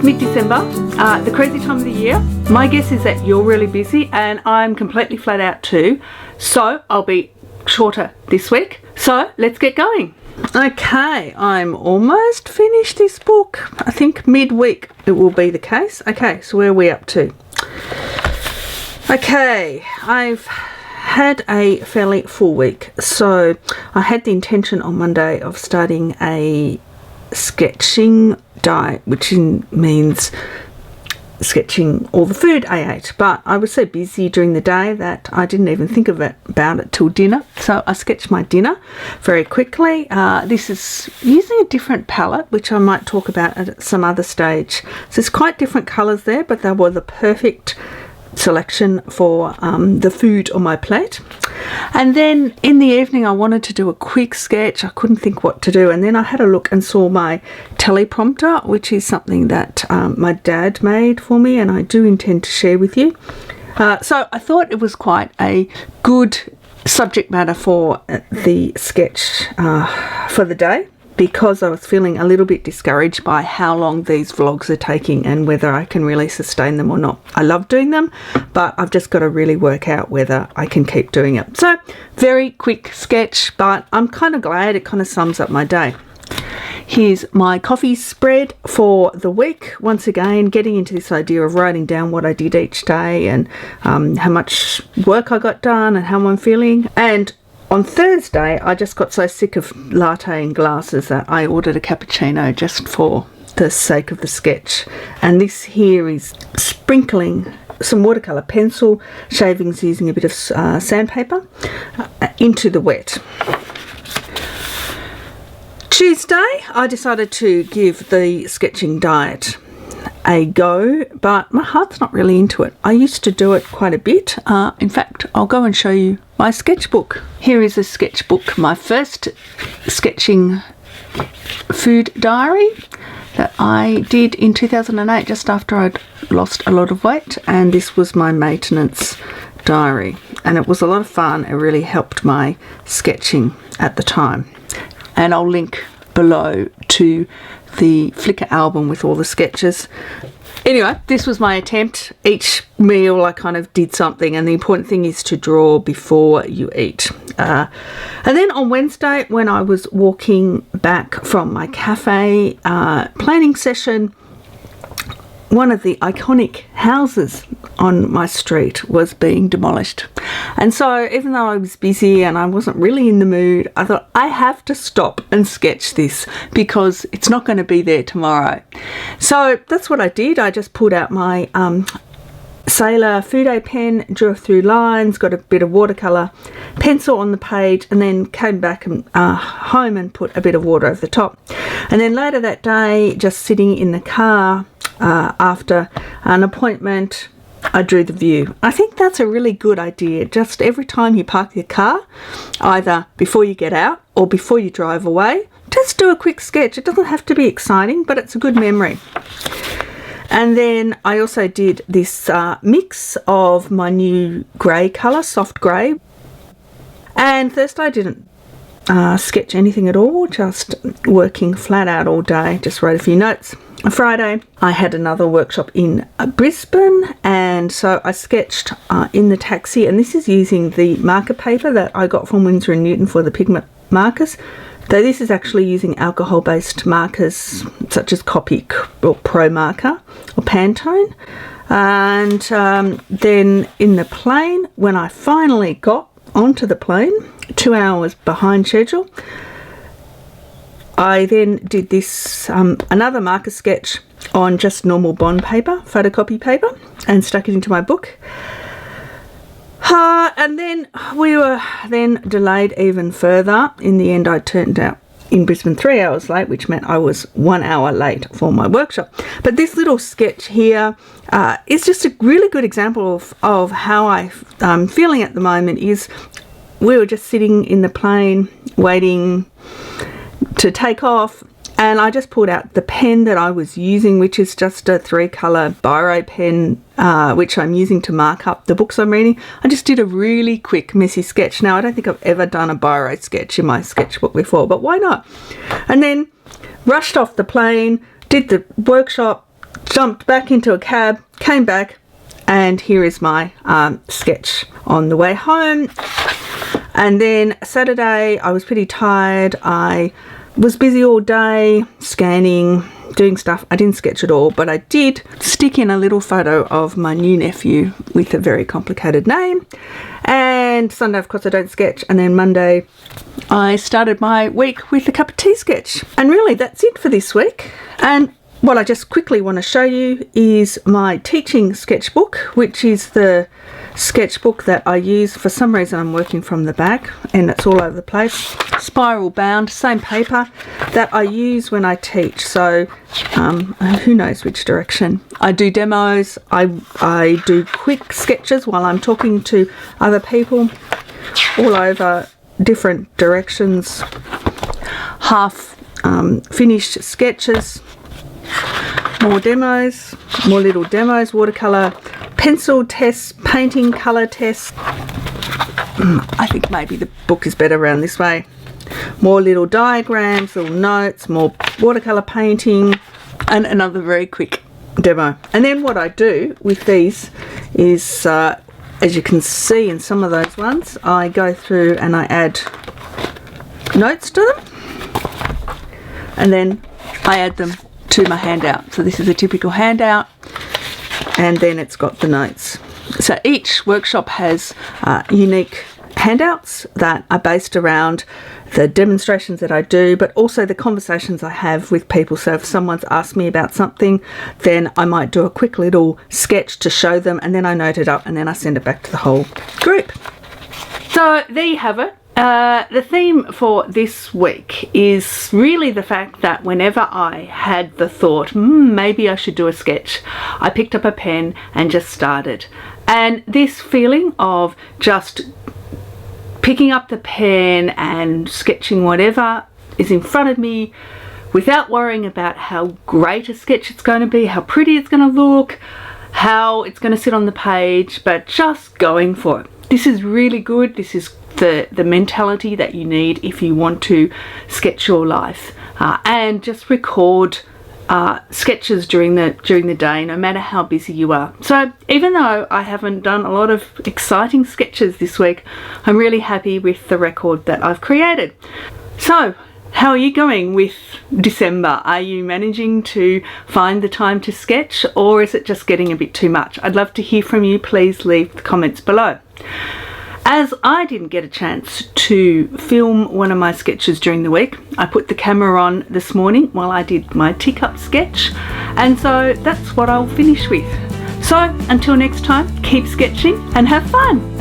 mid-December, the crazy time of the year. My guess is that you're really busy and I'm completely flat out too, so I'll be shorter this week. So let's get going. Okay, I'm almost finished this book. I think midweek it will be the case. Okay, so where are we up to? Okay, I've had a fairly full week. So I had the intention on Monday of starting a sketching diet, which means sketching all the food I ate, but I was so busy during the day that I didn't even think about it till dinner. So I sketched my dinner very quickly. This is using a different palette, which I might talk about at some other stage. So there's quite different colors there, but they were the perfect selection for the food on my plate. And then in the evening I wanted to do a quick sketch. I couldn't think what to do, and then I had a look and saw my teleprompter, which is something that my dad made for me, and I do intend to share with you. So I thought it was quite a good subject matter for the sketch for the day, because I was feeling a little bit discouraged by how long these vlogs are taking and whether I can really sustain them or not. I love doing them, but I've just got to really work out whether I can keep doing it. So very quick sketch, but I'm kind of glad it kind of sums up my day. Here's my coffee spread for the week. Once again, getting into this idea of writing down what I did each day and how much work I got done and how I'm feeling. And on Thursday, I just got so sick of latte and glasses that I ordered a cappuccino just for the sake of the sketch. And this here is sprinkling some watercolour pencil shavings using a bit of sandpaper into the wet. Tuesday, I decided to give the sketching diet a go, but my heart's not really into it. I used to do it quite a bit. In fact, I'll go and show you my sketchbook. Here is a sketchbook, my first sketching food diary that I did in 2008, just after I'd lost a lot of weight, and this was my maintenance diary, and it was a lot of fun. It really helped my sketching at the time, and I'll link below to the Flickr album with all the sketches. Anyway, this was my attempt. Each meal I kind of did something, and the important thing is to draw before you eat. And then on Wednesday, when I was walking back from my cafe planning session, one of the iconic houses on my street was being demolished. And so even though I was busy and I wasn't really in the mood, I thought I have to stop and sketch this because it's not going to be there tomorrow. So that's what I did. I just pulled out my Sailor Fude pen, drew through lines, got a bit of watercolour pencil on the page, and then came back and home and put a bit of water over the top. And then later that day, just sitting in the car after an appointment, I drew the view. I think that's a really good idea. Just every time you park your car, either before you get out or before you drive away, just do a quick sketch. It doesn't have to be exciting, but it's a good memory. And then I also did this mix of my new grey colour, soft grey. And Thursday I didn't sketch anything at all, just working flat out all day, just wrote a few notes. On Friday I had another workshop in Brisbane, and so I sketched in the taxi, and this is using the marker paper that I got from Winsor & Newton for the pigment markers, though this is actually using alcohol based markers such as Copic or Pro Marker or Pantone. And then in the plane, when I finally got onto the plane, 2 hours behind schedule, I then did this another marker sketch on just normal bond paper, photocopy paper, and stuck it into my book. And then we were then delayed even further. In the end, I turned out in Brisbane 3 hours late, which meant I was 1 hour late for my workshop. But this little sketch here is just a really good example of how I'm feeling at the moment. Is we were just sitting in the plane waiting to take off, and I just pulled out the pen that I was using, which is just a 3-colour biro pen, which I'm using to mark up the books I'm reading. I just did a really quick messy sketch. Now, I don't think I've ever done a biro sketch in my sketchbook before, but why not? And then rushed off the plane, did the workshop, jumped back into a cab, came back, and here is my sketch on the way home. And then Saturday, I was pretty tired. I was busy all day, scanning, doing stuff. I didn't sketch at all, but I did stick in a little photo of my new nephew with a very complicated name. And Sunday, of course, I don't sketch. And then Monday, I started my week with a cup of tea sketch. And really, that's it for this week. And what I just quickly want to show you is my teaching sketchbook, which is the sketchbook that I use. For some reason I'm working from the back and it's all over the place. Spiral bound, same paper that I use when I teach. So who knows which direction. I do demos, I do quick sketches while I'm talking to other people all over different directions, half finished sketches, more demos, more little demos, watercolour, pencil tests, painting colour tests. I think maybe the book is better around this way. More little diagrams, little notes, more watercolour painting, and another very quick demo. And then what I do with these is, as you can see in some of those ones, I go through and I add notes to them, and then I add them to my handout. So this is a typical handout, and then it's got the notes. So each workshop has unique handouts that are based around the demonstrations that I do, but also the conversations I have with people. So if someone's asked me about something, then I might do a quick little sketch to show them, and then I note it up, and then I send it back to the whole group. So there you have it. The theme for this week is really the fact that whenever I had the thought, maybe I should do a sketch, I picked up a pen and just started. And this feeling of just picking up the pen and sketching whatever is in front of me without worrying about how great a sketch it's going to be, how pretty it's going to look, how it's going to sit on the page, but just going for it. This is really good. This is the mentality that you need if you want to sketch your life, and just record sketches during the day, no matter how busy you are. So even though I haven't done a lot of exciting sketches this week, I'm really happy with the record that I've created. So how are you going with December? Are you managing to find the time to sketch, or is it just getting a bit too much? I'd love to hear from you. Please leave the comments below. As I didn't get a chance to film one of my sketches during the week, I put the camera on this morning while I did my teacup sketch, and so that's what I'll finish with. So until next time, keep sketching and have fun.